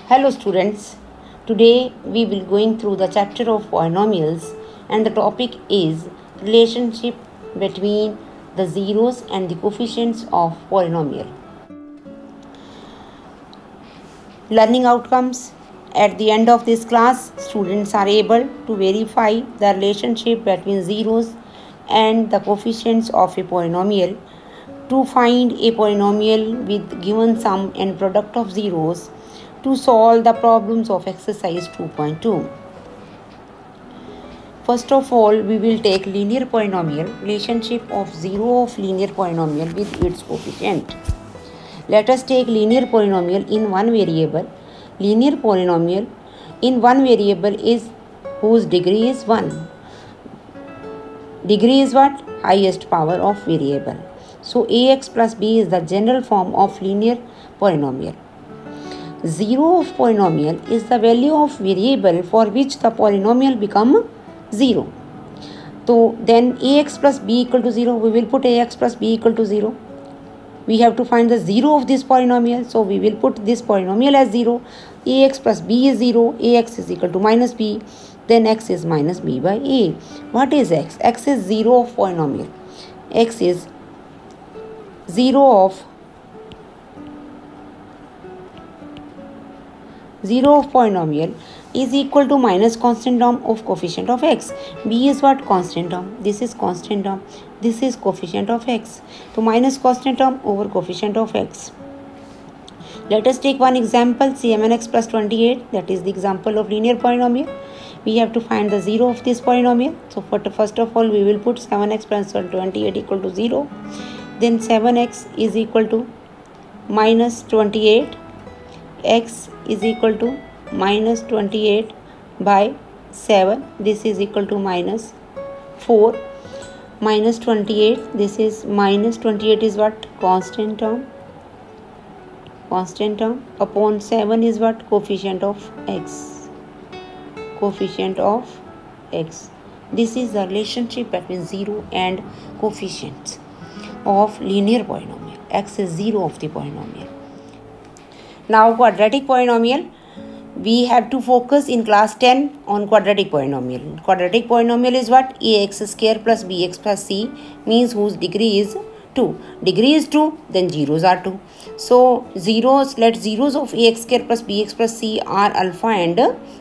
Hello students, today we will going through the chapter of polynomials and the topic is relationship between the zeros and the coefficients of polynomial. Learning outcomes. At the end of this class, students are able to verify the relationship between zeros and the coefficients of a polynomial. To find a polynomial with given sum and product of zeros, to solve the problems of exercise 2.2. First of all, we will take linear polynomial, relationship of zero of linear polynomial with its coefficient. Let us take linear polynomial in one variable. Linear polynomial in one variable is whose degree is 1. Degree is what? Highest power of variable. So ax plus b is the general form of linear polynomial. Zero of polynomial is the value of variable for which the polynomial become 0. So then ax plus b equal to 0. We will put ax plus b equal to 0. We have to find the 0 of this polynomial. So we will put this polynomial as 0. Ax plus b is 0. Ax is equal to minus b. Then x is minus b by a. What is x? X is 0 of polynomial. X is 0 of polynomial is equal to minus constant term of coefficient of x. B is what? Constant term. This is constant term. This is coefficient of x. So minus constant term over coefficient of x. Let us take one example, c(m(n)x plus 28. That is the example of linear polynomial. We have to find the 0 of this polynomial. So first of all, we will put 7x plus 28 equal to 0. Then 7x is equal to minus 28. X is equal to minus 28 by 7. This is equal to minus 4. Minus 28. This is minus 28 is what? Constant term. Constant term upon 7 is what? Coefficient of x. Coefficient of x. This is the relationship between 0 and coefficients of linear polynomial. X is 0 of the polynomial. Now quadratic polynomial, we have to focus in class 10 on quadratic polynomial. Quadratic polynomial is what? Ax square plus bx plus c means whose degree is 2. Degree is 2, then zeros are 2. So zeros, let zeros of ax square plus bx plus c are alpha and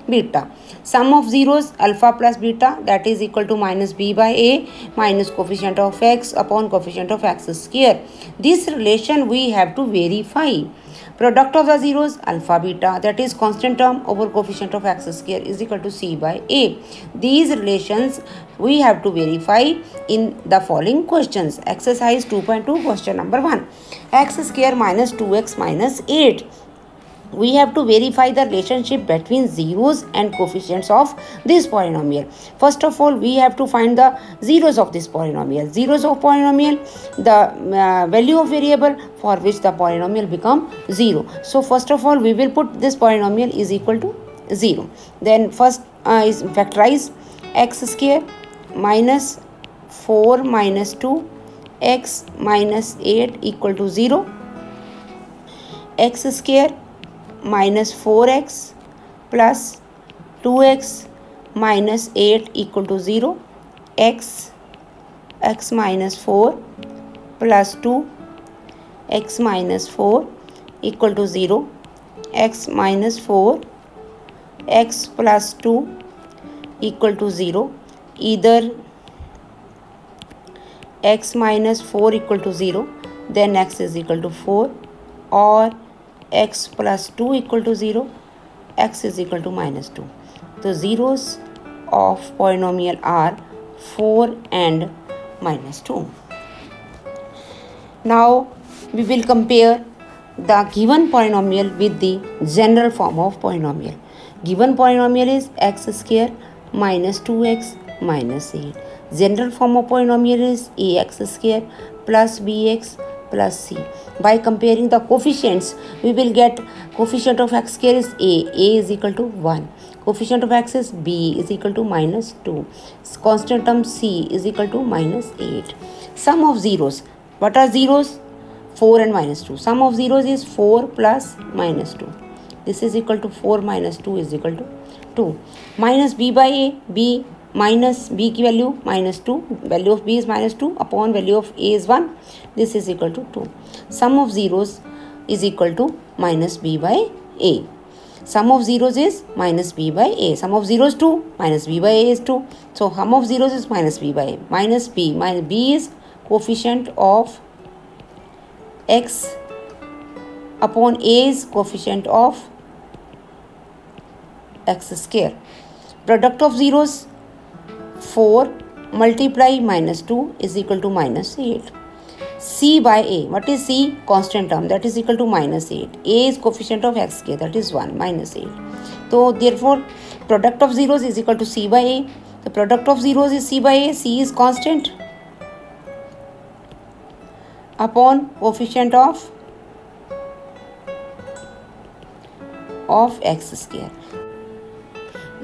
beta. Sum of zeros alpha plus beta, that is equal to minus b by a minus coefficient of x upon coefficient of x square. This relation we have to verify. Product of the zeros alpha beta, that is constant term over coefficient of x square is equal to c by a. These relations we have to verify in the following questions. Exercise 2.2 question number 1. X square minus 2x minus 8. We have to verify the relationship between zeros and coefficients of this polynomial. First of all, we have to find the zeros of this polynomial. Zeros of polynomial, the value of variable for which the polynomial become 0. So first of all, we will put this polynomial is equal to 0. Then first is factorize x square minus 4 minus 2 x minus 8 equal to 0. X square minus 4x plus 2x minus 8 equal to 0. X minus 4 plus 2 x minus 4 equal to 0. X minus 4 x plus 2 equal to 0. Either x minus 4 equal to 0, then x is equal to 4, or x plus 2 equal to 0, x is equal to minus 2. The zeros of polynomial are 4 and minus 2. Now we will compare the given polynomial with the general form of polynomial. Given polynomial is x square minus 2x minus 8. General form of polynomial is ax square plus bx plus c. By comparing the coefficients, we will get coefficient of x square is a is equal to 1. Coefficient of x is b is equal to minus 2. Constant term c is equal to minus 8. Sum of zeros. What are zeros? 4 and minus 2. Sum of zeros is 4 plus minus 2. This is equal to 4 minus 2 is equal to 2. Minus b by a, b minus b की value minus 2, value of b is minus 2 upon value of a is 1. This is equal to 2. Sum of zeros is equal to minus b by a. Sum of zeros is minus b by a. Sum of zeros 2, minus b by a is 2. So sum of zeros is minus b by a. Minus b is coefficient of x upon a is coefficient of x square. Product of zeros 4 multiply minus 2 is equal to minus 8. C by a, what is c? Constant term, that is equal to minus 8. A is coefficient of x square, that is 1 minus 8. So therefore product of zeros is equal to c by a. The product of zeros is c by a. C is constant upon coefficient of x square.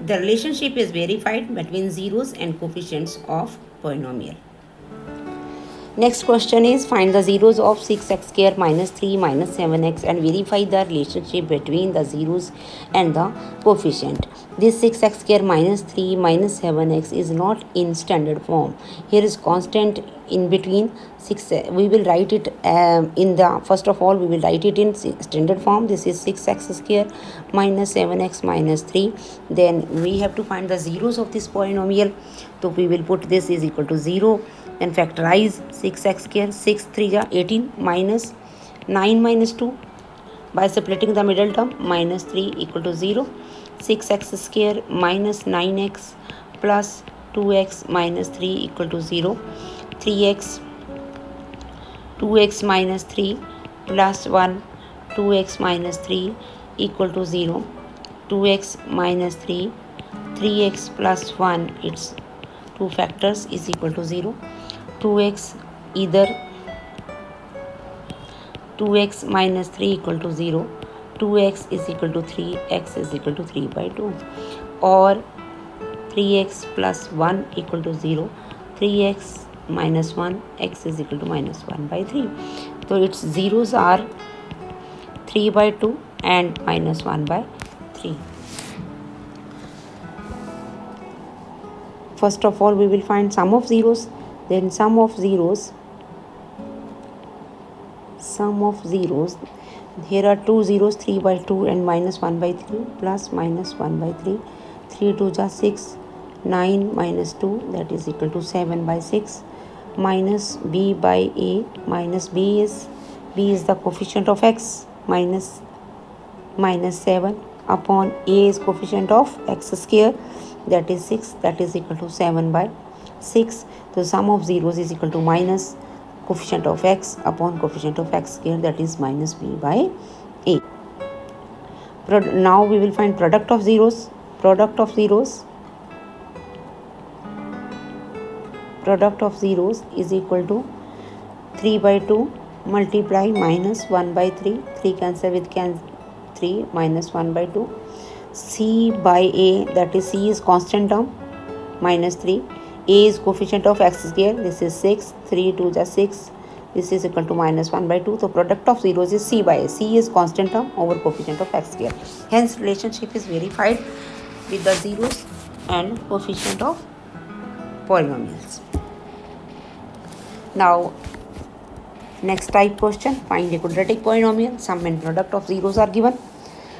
The relationship is verified between zeros and coefficients of polynomial. Next question is find the zeros of 6x square minus 3 minus 7x and verify the relationship between the zeros and the coefficient. This 6x square minus 3 minus 7x is not in standard form. Here is constant in between 6. We will write it in the first of all we will write it in standard form. This is 6x square minus 7x minus 3. Then we have to find the zeros of this polynomial. So we will put this is equal to 0. Then factorize 6x square, 6 3 are 18 minus 9 minus 2 by splitting the middle term minus 3 equal to 0. 6x square minus 9x plus 2x minus 3 equal to 0. 3x 2x minus 3 plus 1 2x minus 3 equal to 0. 2x minus 3 3x plus 1 its two factors is equal to 0. 2x either 2x minus 3 equal to 0, 2x is equal to 3, x is equal to 3 by 2, or 3x plus 1 equal to 0, 3x minus 1, x is equal to minus 1 by 3. So its zeros are 3 by 2 and minus 1 by 3. First of all we will find sum of zeros. Then sum of zeros, here are two zeros, 3 by 2 and minus 1 by 3 plus minus 1 by 3. 3 2 are 6, 9 minus 2 that is equal to 7 by 6 minus b by a minus b is the coefficient of x minus 7 upon a is coefficient of x square that is 6 that is equal to 7 by 6. The sum of zeros is equal to minus coefficient of x upon coefficient of x square that is minus b by a. Now we will find product of zeros. Product of zeros is equal to 3 by 2 multiply minus 1 by 3. 3 cancel with 3 minus 1 by 2. C by a, that is c is constant term minus 3. A is coefficient of x square, this is 6, 3 2 are 6, this is equal to minus 1 by 2. So product of zeros is c by a. C is constant term over coefficient of x square. Hence relationship is verified with the zeros and coefficient of polynomials. Now next type question, find a quadratic polynomial. Sum and product of zeros are given.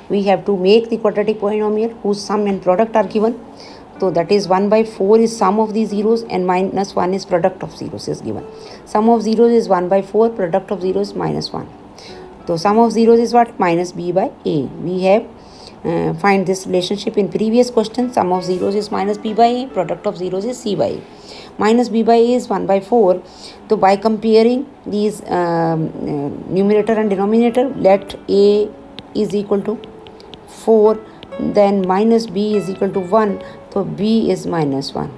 We have to make the quadratic polynomial whose sum and product are given. So that is 1 by 4 is sum of the zeros and minus 1 is product of zeros is given. Sum of zeros is 1 by 4, product of zeros is minus 1. So sum of zeros is what? Minus b by a. We have find this relationship in previous question. Sum of zeros is minus b by a, product of zeros is c by a. Minus b by a is 1 by 4. So by comparing these numerator and denominator, let a is equal to 4, then minus b is equal to 1. So b is minus 1.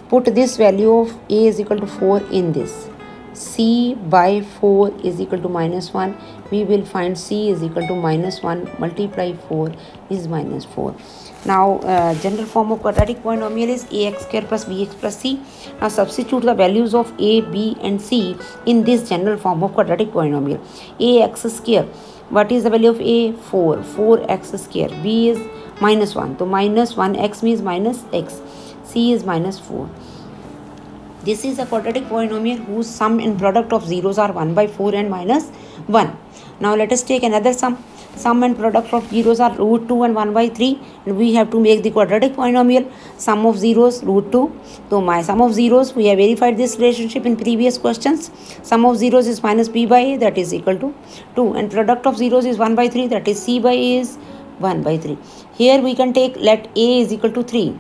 Put this value of a is equal to 4 in this. C by 4 is equal to minus 1. We will find c is equal to minus 1 multiply 4 is minus 4. Now general form of quadratic polynomial is ax square plus bx plus c. Now substitute the values of a, b and c in this general form of quadratic polynomial. Ax square What is the value of a? 4. 4x square. B is -1. So minus 1x means minus x. C is -4. This is a quadratic polynomial whose sum and product of zeros are 1/4 and -1. Now let us take another sum. Sum and product of zeros are √2 and 1/3, and we have to make the quadratic polynomial. Sum of zeros √2. So my sum of zeros, we have verified this relationship in previous questions. Sum of zeros is minus b by a, that is equal to 2, and product of zeros is 1/3, that is c by a is 1/3. Here we can take, let a is equal to 3.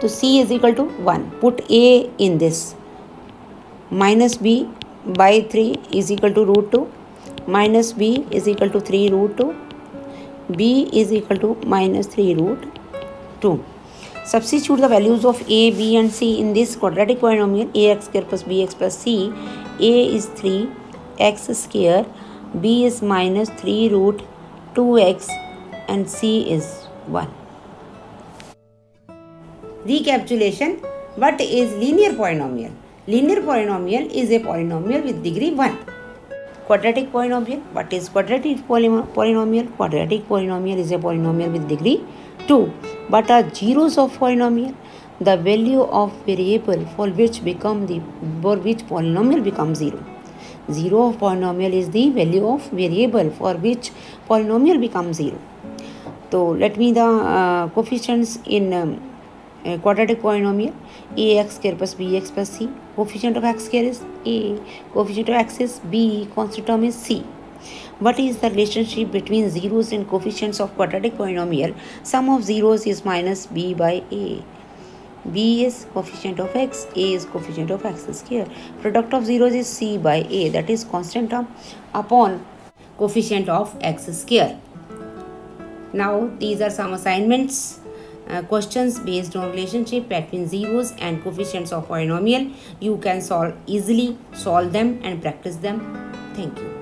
So c is equal to 1. Put a in this. Minus b by 3 is equal to √2. Minus b is equal to 3 √2. b is equal to -3 √2. Substitute the values of a, b and c in this quadratic polynomial. Ax square plus bx plus c. A is 3x square, b is -3 √2x, and c is 1. Recapitulation. What is linear polynomial? Linear polynomial is a polynomial with degree 1. Quadratic polynomial. What is quadratic polynomial? Quadratic polynomial is a polynomial with degree 2. What are zeros of polynomial? The value of variable for which polynomial becomes 0. Zero of polynomial is the value of variable for which polynomial becomes 0. So let me the coefficients in quadratic polynomial. Ax square plus bx plus c. Coefficient of x square is a, coefficient of x is b, constant term is c. What is the relationship between zeros and coefficients of quadratic polynomial? Sum of zeros is minus b by a. B is coefficient of x, a is coefficient of x square. Product of zeros is c by a, that is constant term upon coefficient of x square. Now these are some assignments. Questions based on relationship between zeros and coefficients of polynomial. You can easily solve them and practice them. Thank you.